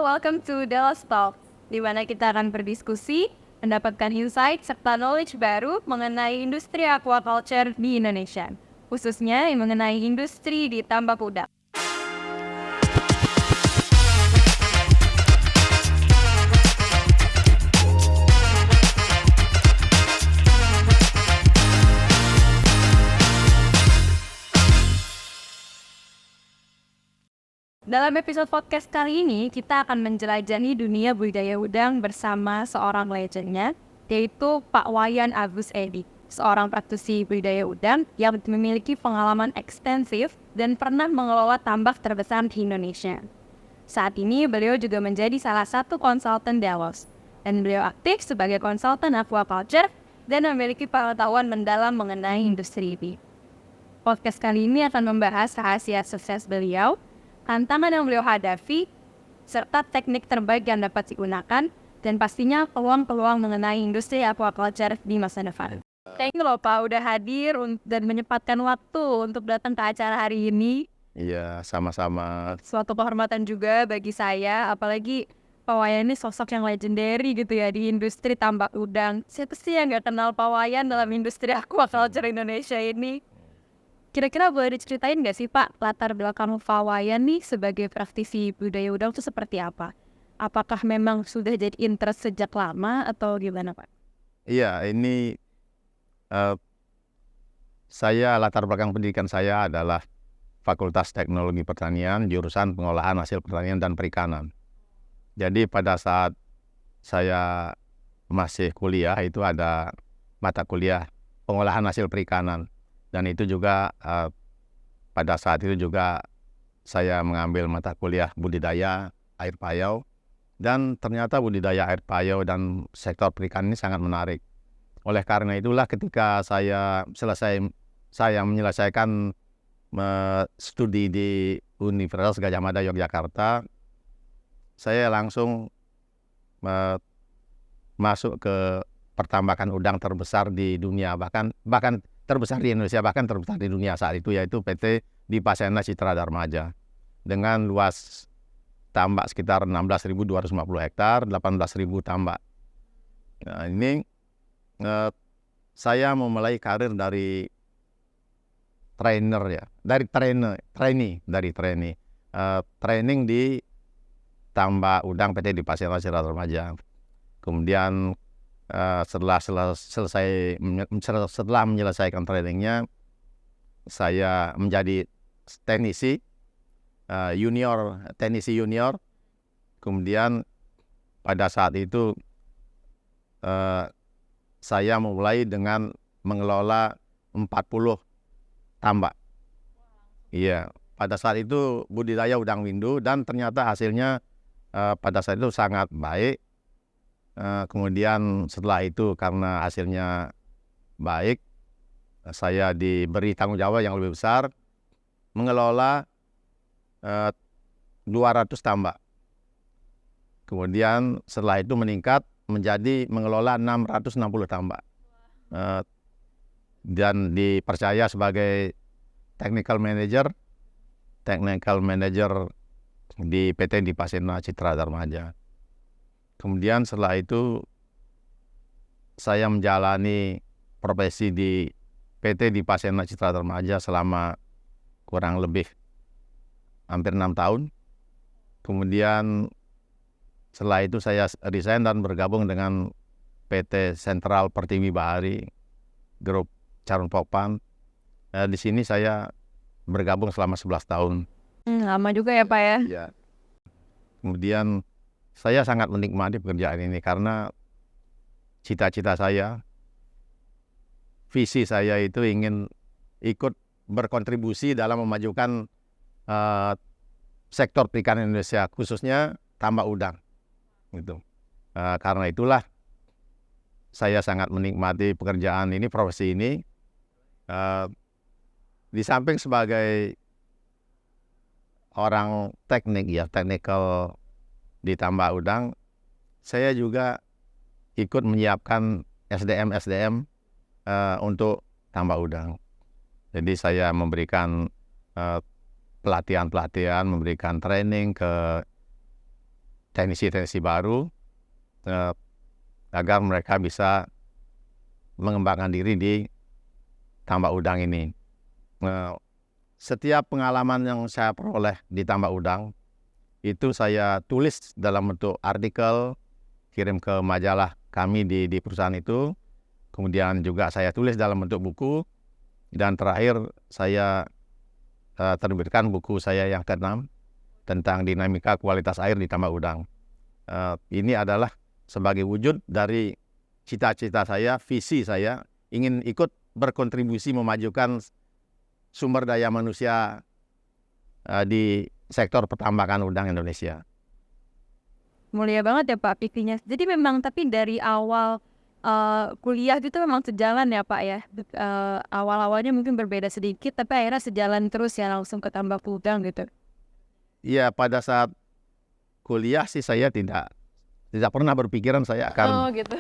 welcome to Dallas Talk, di mana kita akan berdiskusi, mendapatkan insight serta knowledge baru mengenai industri aquaculture di Indonesia, khususnya yang mengenai industri di tambak udang. Dalam episode podcast kali ini, kita akan menjelajahi dunia budidaya udang bersama seorang legendnya, yaitu Pak Wayan Agus Edi, seorang praktisi budidaya udang yang memiliki pengalaman ekstensif dan pernah mengelola tambak terbesar di Indonesia. Saat ini, beliau juga menjadi salah satu konsultan Delos, dan beliau aktif sebagai konsultan aquaculture dan memiliki pengetahuan mendalam mengenai industri ini. Podcast kali ini akan membahas rahasia sukses beliau, tantangan yang beliau hadapi, serta teknik terbaik yang dapat digunakan, dan pastinya peluang-peluang mengenai industri aquaculture di masa depan. Thank you loh Pak, udah hadir dan menyempatkan waktu untuk datang ke acara hari ini. Iya, sama-sama. Suatu kehormatan juga bagi saya, apalagi Pak Wayan ini sosok yang legendary gitu ya di industri tambak udang. Siapa sih yang gak kenal Pak Wayan dalam industri aquaculture Indonesia ini? Kira-kira boleh diceritain nggak sih Pak, latar belakang Pak Wayan nih sebagai praktisi budidaya udang itu seperti apa? Apakah memang sudah jadi interest sejak lama atau gimana Pak? Iya, ini saya latar belakang pendidikan saya adalah Fakultas Teknologi Pertanian, jurusan Pengolahan Hasil Pertanian dan Perikanan. Jadi pada saat saya masih kuliah itu ada mata kuliah Pengolahan Hasil Perikanan. Dan itu juga pada saat itu juga saya mengambil mata kuliah budidaya air payau. Dan ternyata budidaya air payau dan sektor perikanan ini sangat menarik. Oleh karena itulah ketika saya menyelesaikan studi di Universitas Gadjah Mada Yogyakarta, saya langsung masuk ke pertambakan udang terbesar di dunia, bahkan terbesar di Indonesia, bahkan terbesar di dunia saat itu, yaitu PT Dipasena Citra Dharmaja dengan luas tambak sekitar 16.250 hektar, 18.000 tambak. Nah, ini saya memulai karir dari trainer ya, training di tambak udang PT Dipasena Citra Dharmaja. Kemudian setelah menyelesaikan trainingnya, saya menjadi teknisi junior. Kemudian pada saat itu saya mulai dengan mengelola 40 tambak. Iya, pada saat itu budidaya udang windu dan ternyata hasilnya pada saat itu sangat baik. Kemudian setelah itu karena hasilnya baik, saya diberi tanggung jawab yang lebih besar mengelola 200 tambak. Kemudian setelah itu meningkat menjadi mengelola 660 tambak. Dan dipercaya sebagai technical manager di PT Dipasena Citra Dharmaja. Kemudian setelah itu saya menjalani profesi di PT Dipasena Citra Dharmaja selama kurang lebih hampir 6 tahun. Kemudian setelah itu saya resign dan bergabung dengan PT Sentral Pertiwi Bahari Grup Carun Pokpan. Di sini saya bergabung selama 11 tahun. Lama juga ya Pak ya? Ya. Kemudian saya sangat menikmati pekerjaan ini karena cita-cita saya, visi saya itu ingin ikut berkontribusi dalam memajukan sektor perikanan Indonesia, khususnya tambak udang. Gitu. Karena itulah saya sangat menikmati pekerjaan ini, profesi ini. Di samping sebagai orang technical di tambak udang, saya juga ikut menyiapkan SDM untuk tambak udang. Jadi saya memberikan pelatihan, memberikan training ke teknisi-teknisi baru agar mereka bisa mengembangkan diri di tambak udang ini. Setiap pengalaman yang saya peroleh di tambak udang itu saya tulis dalam bentuk artikel, kirim ke majalah kami di perusahaan itu. Kemudian juga saya tulis dalam bentuk buku, dan terakhir saya terbitkan buku saya yang ke-6 tentang dinamika kualitas air di tambak udang. Ini adalah sebagai wujud dari cita-cita saya, visi saya, ingin ikut berkontribusi memajukan sumber daya manusia di sektor pertambakan udang Indonesia. Mulia banget ya Pak pikirnya. Jadi memang tapi dari awal kuliah gitu memang sejalan ya Pak ya. Awal-awalnya mungkin berbeda sedikit, tapi akhirnya sejalan terus ya langsung ke tambak udang gitu. Iya, pada saat kuliah sih saya tidak pernah berpikiran saya akan gitu.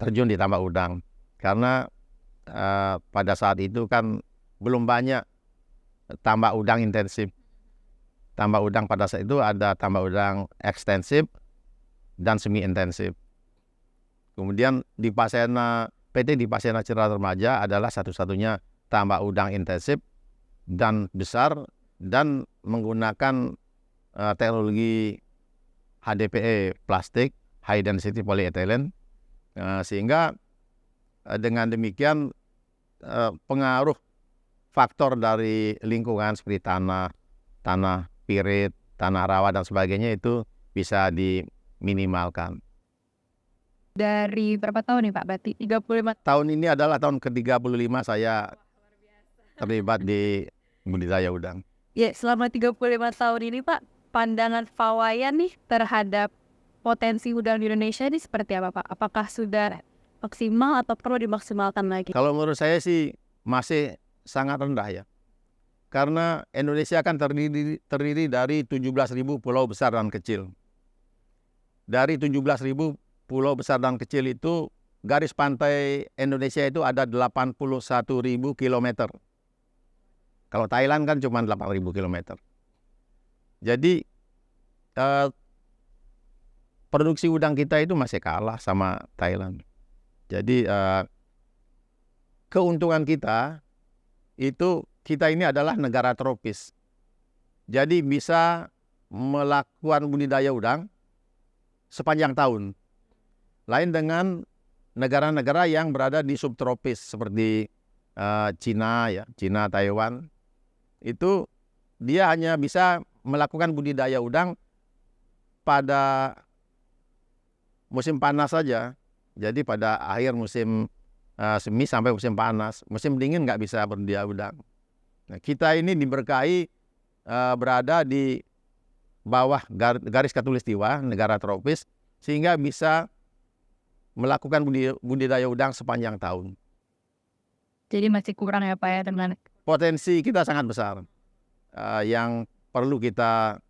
terjun di tambak udang, karena pada saat itu kan belum banyak tambak udang intensif. Tambak udang pada saat itu ada tambak udang ekstensif dan semi intensif. Kemudian di PT Dipasena Cerdas Remaja adalah satu-satunya tambak udang intensif dan besar dan menggunakan teknologi HDPE plastik, high density polyethylene, sehingga dengan demikian pengaruh faktor dari lingkungan seperti tanah pirit, tanah rawa dan sebagainya itu bisa diminimalkan. Dari berapa tahun nih Pak? Berarti 35 Tahun ini adalah tahun ke-35 saya terlibat di budidaya udang. ya, selama 35 tahun ini Pak, pandangan Pak Wayan nih terhadap potensi udang di Indonesia ini seperti apa Pak? Apakah sudah maksimal atau perlu dimaksimalkan lagi? Kalau menurut saya sih masih sangat rendah ya. Karena Indonesia kan terdiri dari 17.000 pulau besar dan kecil. Dari 17.000 pulau besar dan kecil itu, garis pantai Indonesia itu ada 81.000 kilometer. Kalau Thailand kan cuma 8.000 kilometer. Jadi produksi udang kita itu masih kalah sama Thailand. Jadi keuntungan kita itu, kita ini adalah negara tropis. Jadi bisa melakukan budidaya udang sepanjang tahun. Lain dengan negara-negara yang berada di subtropis seperti Cina, Taiwan. Itu dia hanya bisa melakukan budidaya udang pada musim panas saja. Jadi pada akhir musim semi sampai musim panas. Musim dingin nggak bisa budidaya udang. Nah, kita ini diberkahi berada di bawah garis khatulistiwa, negara tropis, sehingga bisa melakukan budidaya udang sepanjang tahun. Jadi masih kurang ya Pak ya dengan Potensi kita sangat besar. Yang perlu kita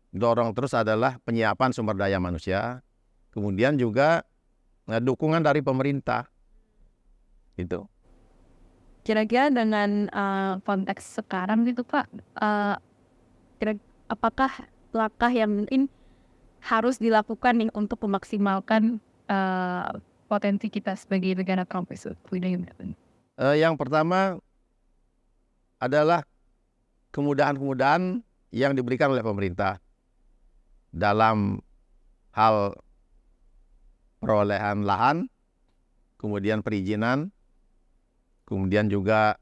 dorong terus adalah penyiapan sumber daya manusia, kemudian juga dukungan dari pemerintah. Itu. kira-kira dengan konteks sekarang gitu Pak, apakah langkah yang mungkin harus dilakukan nih untuk memaksimalkan potensi kita sebagai negara tropis budidaya udang? Yang pertama adalah kemudahan-kemudahan yang diberikan oleh pemerintah dalam hal perolehan lahan, kemudian perizinan, kemudian juga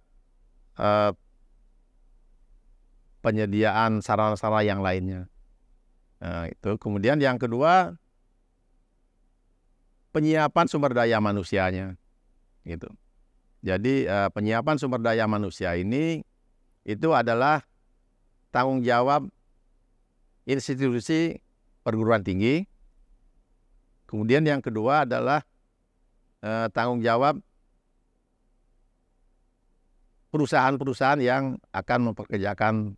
penyediaan sarana-sarana yang lainnya. Itu. Kemudian yang kedua, penyiapan sumber daya manusianya. Gitu. Jadi penyiapan sumber daya manusia ini itu adalah tanggung jawab institusi perguruan tinggi. Kemudian yang kedua adalah tanggung jawab perusahaan-perusahaan yang akan mempekerjakan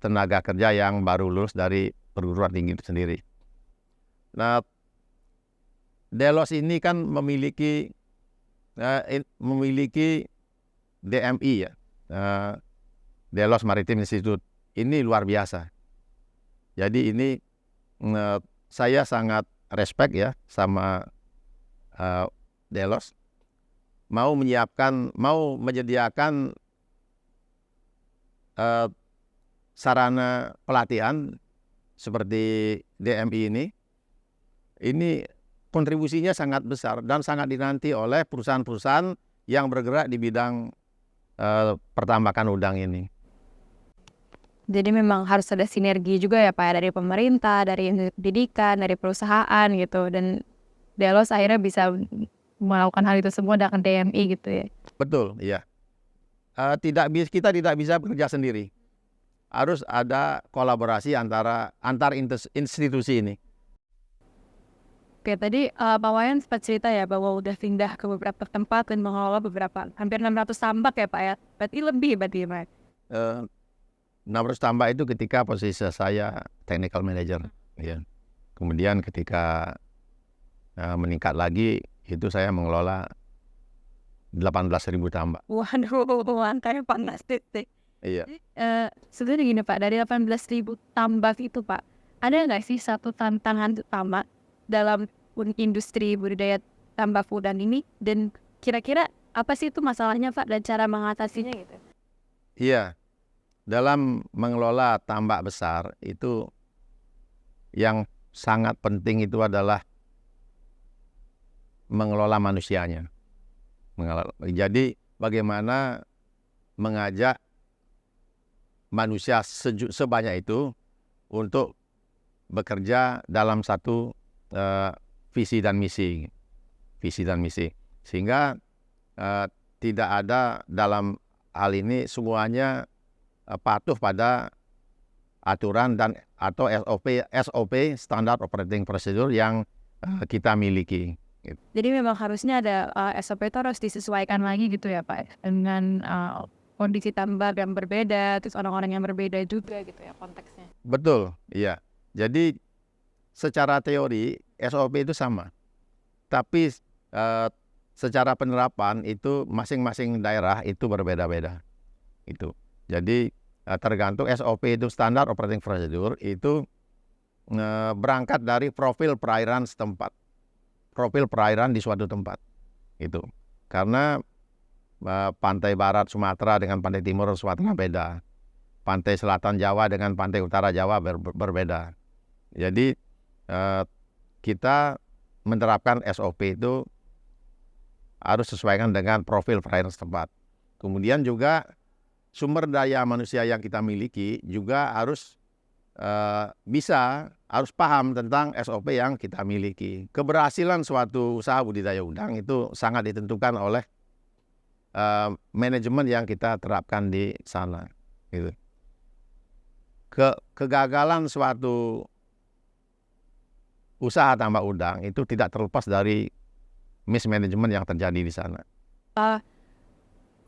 tenaga kerja yang baru lulus dari perguruan tinggi itu sendiri. Nah, Delos ini kan memiliki DMI ya, Delos Maritime Institute ini luar biasa. Jadi ini saya sangat respect ya sama Delos, mau menyediakan sarana pelatihan seperti DMI ini kontribusinya sangat besar dan sangat dinanti oleh perusahaan-perusahaan yang bergerak di bidang pertambakan udang ini. Jadi memang harus ada sinergi juga ya Pak ya, dari pemerintah, dari pendidikan, dari perusahaan gitu. Dan Delos akhirnya bisa melakukan hal itu semua dengan DMI gitu ya. Betul, iya. Kita tidak bisa bekerja sendiri. Harus ada kolaborasi antar institusi ini. Oke, tadi Pak Wayan sempat cerita ya bahwa udah pindah ke beberapa tempat dan mengelola hampir 600 tambak ya Pak ya. Berarti lebih berarti Pak. 600 tambak itu ketika posisi saya technical manager. Ya. Kemudian ketika meningkat lagi, itu saya mengelola 18.000 tambak. Waduh, angkanya fantastis sih. Iya. Sebenarnya gini Pak, dari 18.000 tambak itu Pak, ada nggak sih satu tantangan utama dalam industri budidaya tambak udang ini? Dan kira-kira apa sih itu masalahnya Pak dan cara mengatasinya gitu? Iya. Dalam mengelola tambak besar itu yang sangat penting itu adalah mengelola manusianya. Jadi bagaimana mengajak manusia sebanyak itu untuk bekerja dalam satu visi dan misi, sehingga tidak ada dalam hal ini semuanya patuh pada aturan dan atau SOP standar operating procedure yang kita miliki. Jadi memang harusnya ada SOP itu harus disesuaikan lagi gitu ya Pak, dengan kondisi tambak yang berbeda, terus orang-orang yang berbeda juga gitu ya konteksnya. Betul, iya. Jadi secara teori SOP itu sama, tapi secara penerapan itu masing-masing daerah itu berbeda-beda. Itu. Jadi tergantung SOP itu standar operating procedure itu berangkat dari profil perairan setempat, profil perairan di suatu tempat. Itu. Karena pantai barat Sumatera dengan pantai timur Sumatera beda. Pantai selatan Jawa dengan pantai utara Jawa berbeda. Jadi kita menerapkan SOP itu harus sesuaikan dengan profil perairan setempat. Kemudian juga sumber daya manusia yang kita miliki juga harus harus paham tentang SOP yang kita miliki. Keberhasilan suatu usaha budidaya udang itu sangat ditentukan oleh manajemen yang kita terapkan di sana. Gitu. Kegagalan suatu usaha tambak udang itu tidak terlepas dari mismanagement yang terjadi di sana.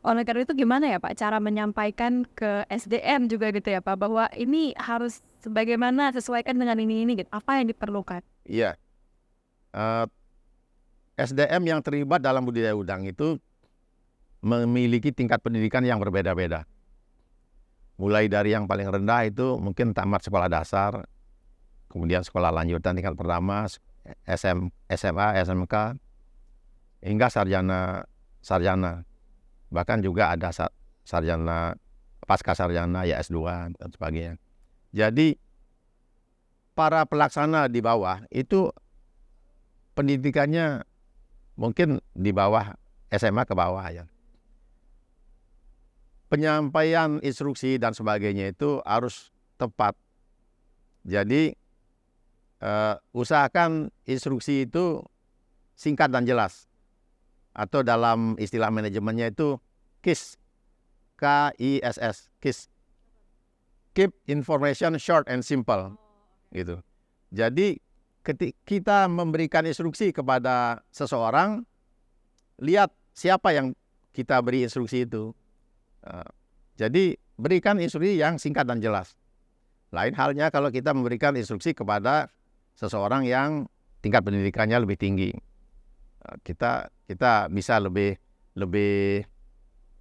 Oleh karena itu gimana ya Pak cara menyampaikan ke SDM juga gitu ya Pak, bahwa ini harus sebagaimana sesuaikan dengan ini gitu, apa yang diperlukan? Iya, SDM yang terlibat dalam budidaya udang itu memiliki tingkat pendidikan yang berbeda-beda. Mulai dari yang paling rendah itu mungkin tamat sekolah dasar, kemudian sekolah lanjutan tingkat pertama, SMA, SMK, hingga sarjana. Bahkan juga ada sarjana, pasca sarjana, ya S2 dan sebagainya. Jadi para pelaksana di bawah itu pendidikannya mungkin di bawah SMA ke bawah ya. Penyampaian instruksi dan sebagainya itu harus tepat. Jadi usahakan instruksi itu singkat dan jelas. Atau dalam istilah manajemennya itu KISS, KISS, KISS. Keep information short and simple. Gitu. Jadi ketika kita memberikan instruksi kepada seseorang, lihat siapa yang kita beri instruksi itu. Jadi berikan instruksi yang singkat dan jelas. Lain halnya kalau kita memberikan instruksi kepada seseorang yang tingkat pendidikannya lebih tinggi. Kita bisa lebih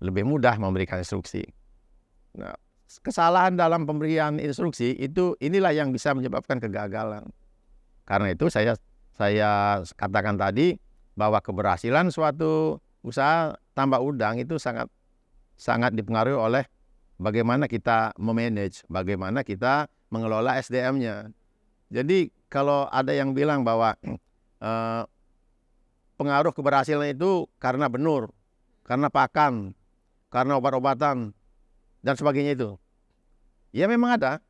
mudah memberikan instruksi. Nah, kesalahan dalam pemberian instruksi itu inilah yang bisa menyebabkan kegagalan. Karena itu saya katakan tadi bahwa keberhasilan suatu usaha tambak udang itu sangat dipengaruhi oleh bagaimana kita memanage, bagaimana kita mengelola SDM-nya. Jadi kalau ada yang bilang bahwa pengaruh keberhasilan itu karena benur, karena pakan, karena obat-obatan, dan sebagainya itu. Ya memang ada.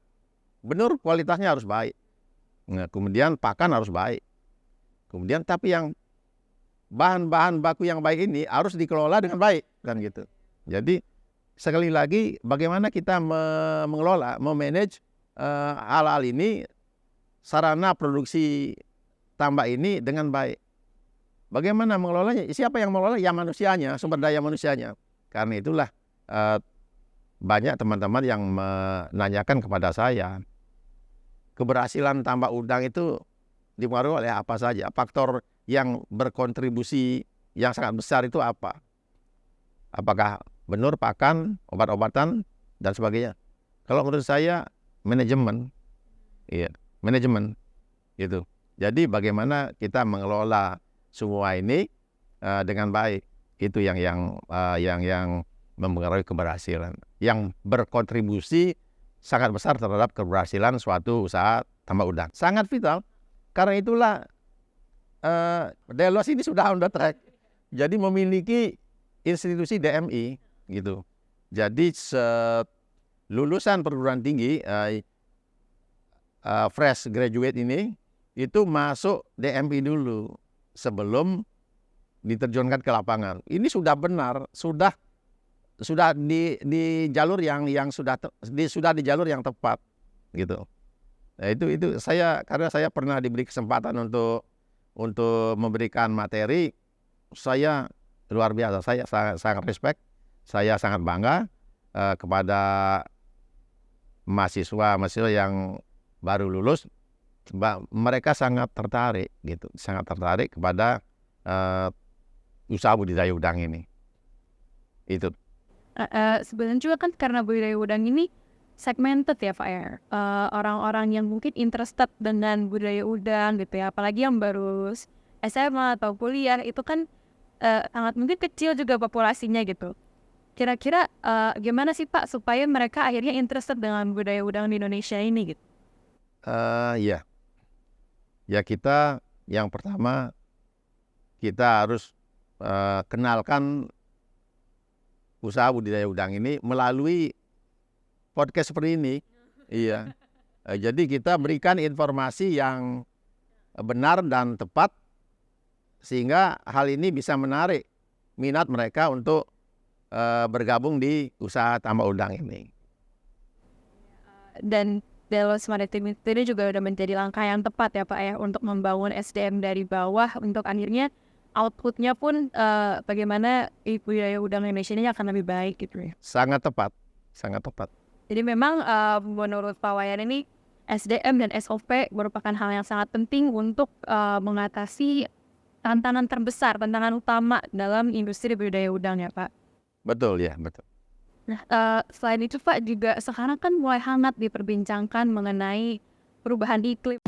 Benur kualitasnya harus baik. Nah, kemudian pakan harus baik. Kemudian tapi yang bahan-bahan baku yang baik ini harus dikelola dengan baik, kan gitu. Jadi sekali lagi bagaimana kita mengelola, memanage hal-hal ini, sarana produksi tambak ini dengan baik. Bagaimana mengelolanya? Siapa yang mengelola? Ya manusianya, sumber daya manusianya. Karena itulah banyak teman-teman yang menanyakan kepada saya, keberhasilan tambak udang itu dipengaruhi oleh apa saja? Faktor yang berkontribusi yang sangat besar itu apa? Apakah benur, pakan, obat-obatan, dan sebagainya? Kalau menurut saya manajemen, iya, manajemen gitu. Jadi bagaimana kita mengelola semua ini dengan baik, itu yang mempengaruhi keberhasilan, yang berkontribusi sangat besar terhadap keberhasilan suatu usaha tambak udang. Sangat vital. Karena itulah Delos ini sudah on the track. Jadi memiliki institusi DMI gitu. Jadi lulusan perguruan tinggi fresh graduate ini itu masuk DMI dulu sebelum diterjunkan ke lapangan. Ini sudah benar, sudah di jalur yang sudah di jalur yang tepat gitu. Nah, itu karena saya pernah diberi kesempatan untuk memberikan materi, saya luar biasa, saya sangat respect, saya sangat bangga kepada mahasiswa yang baru lulus. Mereka sangat tertarik gitu, sangat tertarik kepada usaha budidaya udang ini. Itu. Sebenarnya juga kan karena budidaya udang ini segmented ya Pak ya, orang-orang yang mungkin interested dengan budidaya udang gitu ya, apalagi yang baru SMA atau kuliah itu kan sangat mungkin kecil juga populasinya gitu. Kira-kira gimana sih Pak supaya mereka akhirnya interested dengan budidaya udang di Indonesia ini gitu? Ya kita yang pertama kita harus kenalkan usaha budidaya udang ini melalui podcast seperti ini. Iya. Jadi kita berikan informasi yang benar dan tepat sehingga hal ini bisa menarik minat mereka untuk bergabung di usaha tambak udang ini. Dan Delos Maritim ini juga sudah menjadi langkah yang tepat ya Pak ya untuk membangun SDM dari bawah untuk akhirnya outputnya pun bagaimana budidaya udang Indonesia ini akan lebih baik gitu ya. Sangat tepat, sangat tepat. Jadi memang menurut Pak Wayan ini SDM dan SOP merupakan hal yang sangat penting untuk mengatasi tantangan terbesar, tantangan utama dalam industri budidaya udang ya Pak. Betul ya, betul. Nah, selain itu Pak juga sekarang kan mulai hangat diperbincangkan mengenai perubahan iklim.